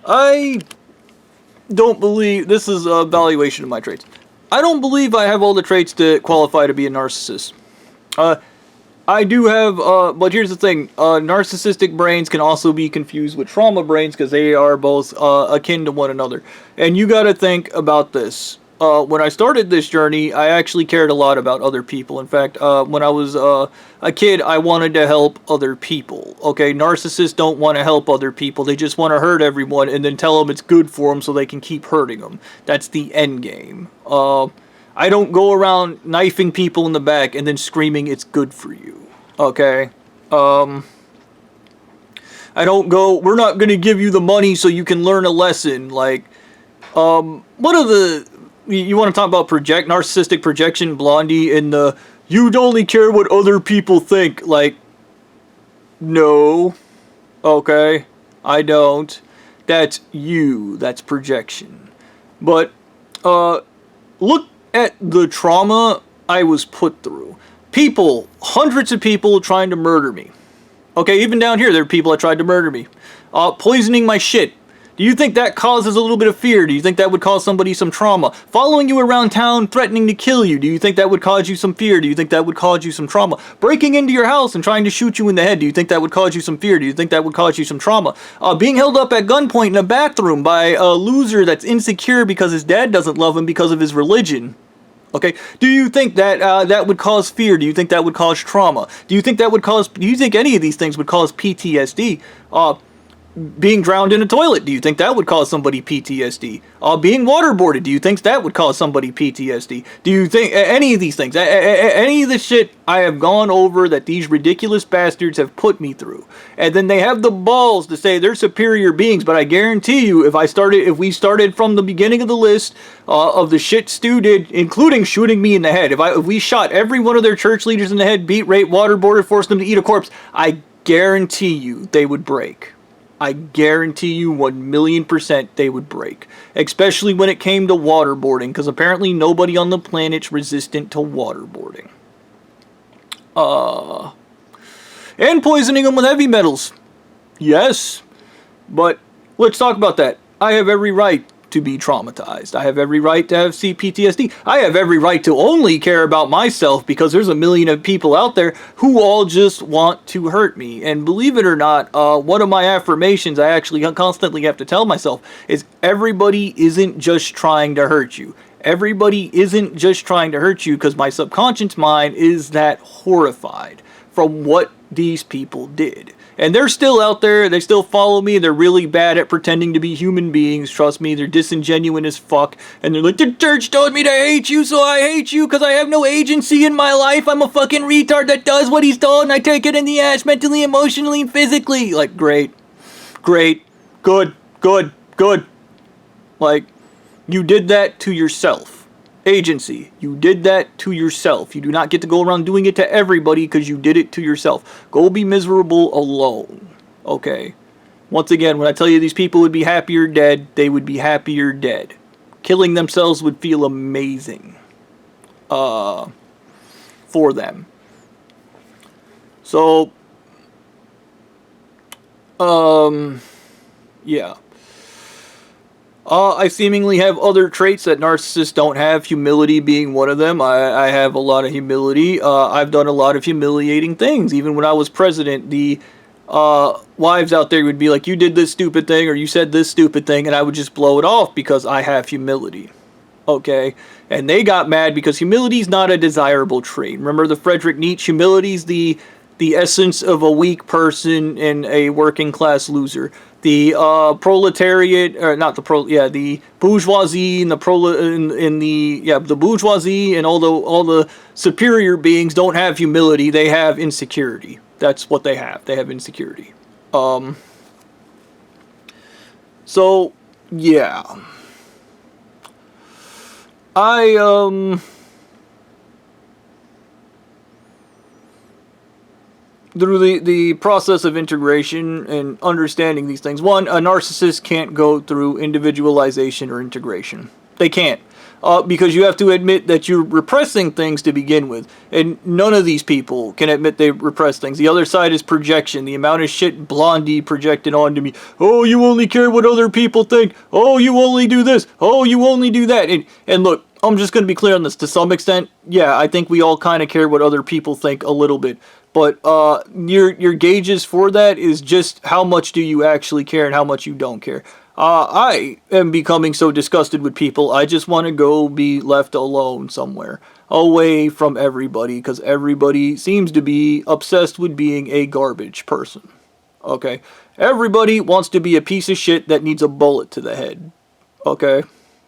I don't believe this is a evaluation of my traits. I don't believe I have all the traits to qualify to be a narcissist. I do have, but here's the thing, narcissistic brains can also be confused with trauma brains because they are both akin to one another. And you gotta think about this. When I started this journey, I actually cared a lot about other people. In fact, when I was a kid, I wanted to help other people. Okay, narcissists don't want to help other people. They just want to hurt everyone and then tell them it's good for them so they can keep hurting them. That's the end game. I don't go around knifing people in the back and then screaming it's good for you. Okay? I don't go, we're not going to give you the money so you can learn a lesson. Like, what are the, you want to talk about narcissistic projection, Blondie, and the, you'd only care what other people think. Like, no. Okay? I don't. That's you. That's projection. But, look at the trauma I was put through. People, hundreds of people trying to murder me. Okay, even down here, there are people that tried to murder me. Poisoning my shit. Do you think that causes a little bit of fear? Do you think that would cause somebody some trauma? Following you around town, threatening to kill you. Do you think that would cause you some fear? Do you think that would cause you some trauma? Breaking into your house and trying to shoot you in the head. Do you think that would cause you some fear? Do you think that would cause you some trauma? Being held up at gunpoint in a bathroom by a loser that's insecure because his dad doesn't love him because of his religion. Okay, do you think that that would cause fear? Do you think that would cause trauma? Do you think that would cause, do you think any of these things would cause PTSD? Being drowned in a toilet, do you think that would cause somebody PTSD? Being waterboarded, do you think that would cause somebody PTSD? Do you think any of these things, any of the shit I have gone over that these ridiculous bastards have put me through, and then they have the balls to say they're superior beings, but I guarantee you, if we started from the beginning of the list of the shit Stu did, including shooting me in the head, if we shot every one of their church leaders in the head, beat, rape, waterboarded, forced them to eat a corpse, I guarantee you they would break. I guarantee you 1,000,000% they would break. Especially when it came to waterboarding, because apparently nobody on the planet's resistant to waterboarding. And poisoning them with heavy metals. Yes. But let's talk about that. I have every right to be traumatized. I have every right to have CPTSD. I have every right to only care about myself because there's a million of people out there who all just want to hurt me. And believe it or not, one of my affirmations I actually constantly have to tell myself is everybody isn't just trying to hurt you. Everybody isn't just trying to hurt you because my subconscious mind is that horrified from what these people did. And they're still out there, they still follow me, they're really bad at pretending to be human beings, trust me, they're disingenuous as fuck, and they're like, the church told me to hate you, so I hate you, because I have no agency in my life, I'm a fucking retard that does what he's told, and I take it in the ass, mentally, emotionally, and physically. Like, great, good, like, you did that to yourself. Agency. You did that to yourself. You do not get to go around doing it to everybody because you did it to yourself. Go be miserable alone. Okay. Once again, when I tell you these people would be happier dead, they would be happier dead. Killing themselves would feel amazing. For them. So, yeah. I seemingly have other traits that narcissists don't have, humility being one of them. I have a lot of humility. I've done a lot of humiliating things. Even when I was president, the wives out there would be like, you did this stupid thing, or you said this stupid thing, and I would just blow it off because I have humility. Okay? And they got mad because humility is not a desirable trait. Remember the Friedrich Nietzsche, humility is the essence of a weak person and a working class loser. The proletariat, or not the bourgeoisie and the the bourgeoisie and all the superior beings don't have humility. They have insecurity. That's what they have. They have insecurity. So yeah, through the process of integration and understanding these things. One, a narcissist can't go through individualization or integration. They can't. because you have to admit that you're repressing things to begin with. And none of these people can admit they repress things. The other side is projection. The amount of shit Blondie projected onto me. Oh, you only care what other people think. Oh, you only do this. Oh, you only do that. And look, I'm just going to be clear on this. To some extent, yeah, I think we all kind of care what other people think a little bit. But your gauges for that is just how much do you actually care and how much you don't care. I am becoming so disgusted with people, I just want to go be left alone somewhere. Away from everybody, because everybody seems to be obsessed with being a garbage person. Okay? Everybody wants to be a piece of shit that needs a bullet to the head. Okay?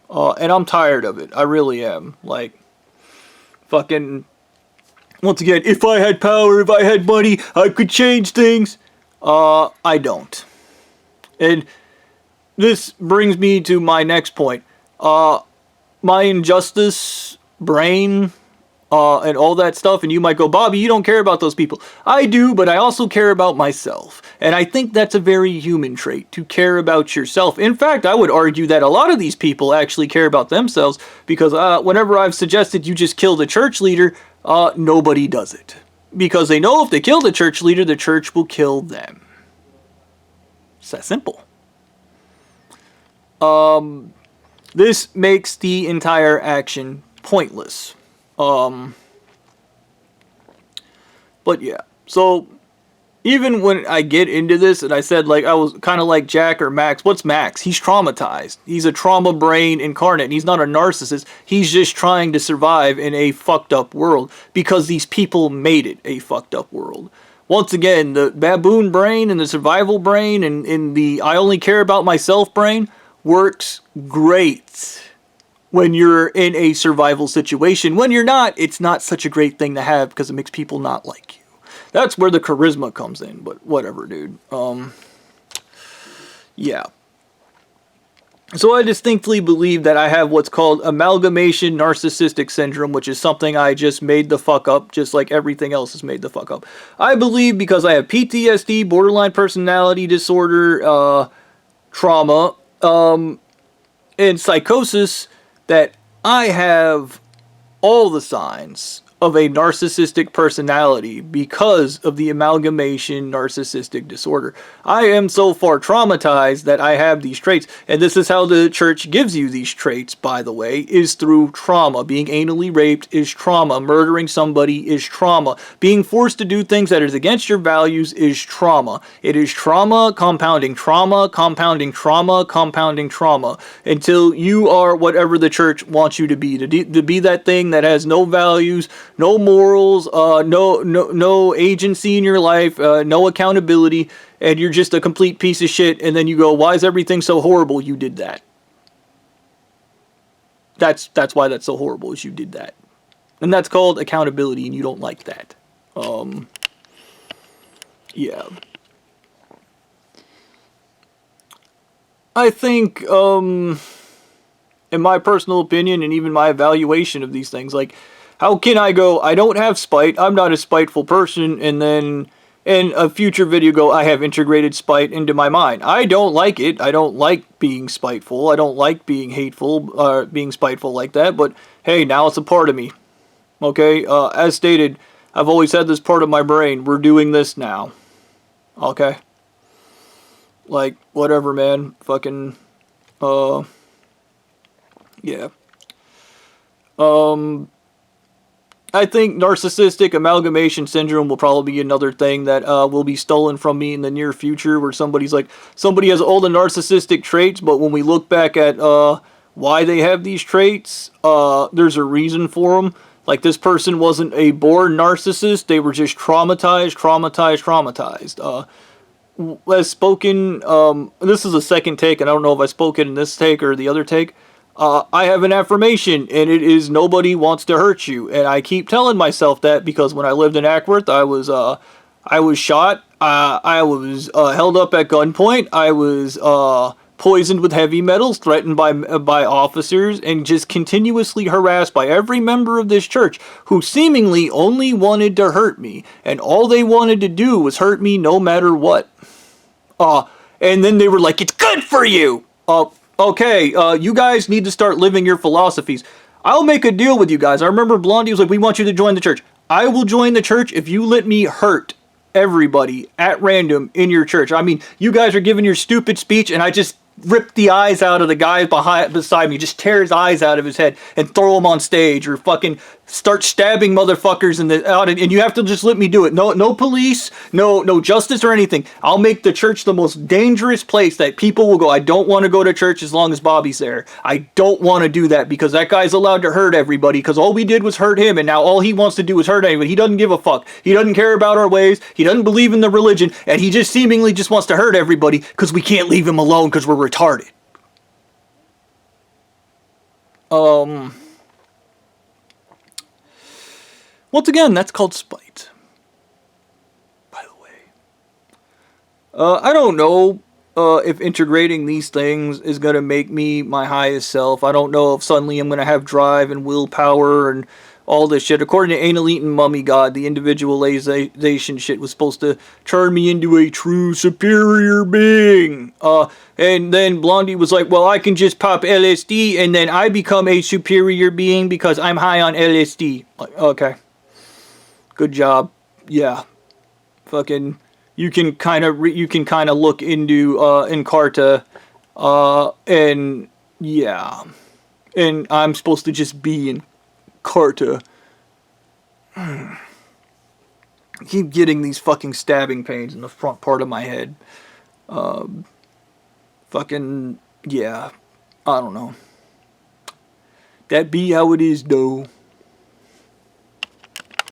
And I'm tired of it. I really am. Like, fucking... Once again, if I had power, if I had money, I could change things. I don't. And this brings me to my next point. My injustice brain and all that stuff, and you might go, Bobby, you don't care about those people. I do, but I also care about myself. And I think that's a very human trait, to care about yourself. In fact, I would argue that a lot of these people actually care about themselves, because whenever I've suggested you just kill the church leader, nobody does it. Because they know if they kill the church leader, the church will kill them. It's that simple. This makes the entire action pointless. But yeah, so even when I get into this and I said, like, I was kind of like Jack or Max. What's Max? He's traumatized. He's a trauma brain incarnate. He's not a narcissist. He's just trying to survive in a fucked up world because these people made it a fucked up world. Once again, the baboon brain and the survival brain and the I only care about myself brain works great when you're in a survival situation. When you're not, it's not such a great thing to have because it makes people not like you. That's where the charisma comes in, but whatever, dude. Yeah. So I distinctly believe that I have what's called amalgamation narcissistic syndrome, which is something I just made the fuck up, just like everything else is made the fuck up. I believe because I have PTSD, borderline personality disorder, trauma, and psychosis, that I have all the signs of a narcissistic personality because of the amalgamation narcissistic disorder. I am so far traumatized that I have these traits, and this is how the church gives you these traits, by the way, is through trauma. Being anally raped is trauma. Murdering somebody is trauma. Being forced to do things that is against your values is trauma. It is trauma, compounding trauma, compounding trauma, compounding trauma, until you are whatever the church wants you to be. To be that thing that has no values, no morals, no agency in your life, no accountability, and you're just a complete piece of shit, and then you go, why is everything so horrible? You did that. That's why that's so horrible, is you did that. And that's called accountability, and you don't like that. Yeah. I think, in my personal opinion, and even my evaluation of these things, like, how can I go, I don't have spite, I'm not a spiteful person, and then in a future video go, I have integrated spite into my mind. I don't like it. I don't like being spiteful. I don't like being hateful, being spiteful like that, but hey, now it's a part of me. Okay, as stated, I've always had this part of my brain. We're doing this now. Okay? Like, whatever, man. Fucking, yeah. I think narcissistic amalgamation syndrome will probably be another thing that will be stolen from me in the near future, where somebody has all the narcissistic traits, but when we look back at why they have these traits, there's a reason for them. Like, this person wasn't a born narcissist, they were just traumatized. As spoken, this is a second take, and I don't know if I spoke it in this take or the other take. I have an affirmation, and it is nobody wants to hurt you. And I keep telling myself that because when I lived in Ackworth, I was shot, I was held up at gunpoint, I was poisoned with heavy metals, threatened by officers, and just continuously harassed by every member of this church who seemingly only wanted to hurt me. And all they wanted to do was hurt me no matter what. And then they were like, it's good for you! Okay, you guys need to start living your philosophies. I'll make a deal with you guys. I remember Blondie was like, we want you to join the church. I will join the church if you let me hurt everybody at random in your church. I mean, you guys are giving your stupid speech, and I just rip the eyes out of the guy beside me, just tear his eyes out of his head and throw him on stage, or fucking start stabbing motherfuckers and you have to just let me do it. No police, no justice or anything. I'll make the church the most dangerous place that people will go. I don't want to go to church as long as Bobby's there. I don't want to do that because that guy's allowed to hurt everybody, because all we did was hurt him, and now all he wants to do is hurt anybody. He doesn't give a fuck. He doesn't care about our ways. He doesn't believe in the religion, and he just seemingly just wants to hurt everybody because we can't leave him alone because we're retarded. Once again, that's called spite. By the way. I don't know if integrating these things is going to make me my highest self. I don't know if suddenly I'm going to have drive and willpower and all this shit. According to Anal Eaton Mummy God, the individualization shit was supposed to turn me into a true superior being. And then Blondie was like, well, I can just pop LSD and then I become a superior being because I'm high on LSD. Like, okay. Good job. Yeah. Fucking, you can kind of look into Encarta, and yeah. And I'm supposed to just be Encarta. I keep getting these fucking stabbing pains in the front part of my head. Fucking, yeah. I don't know. That be how it is, though.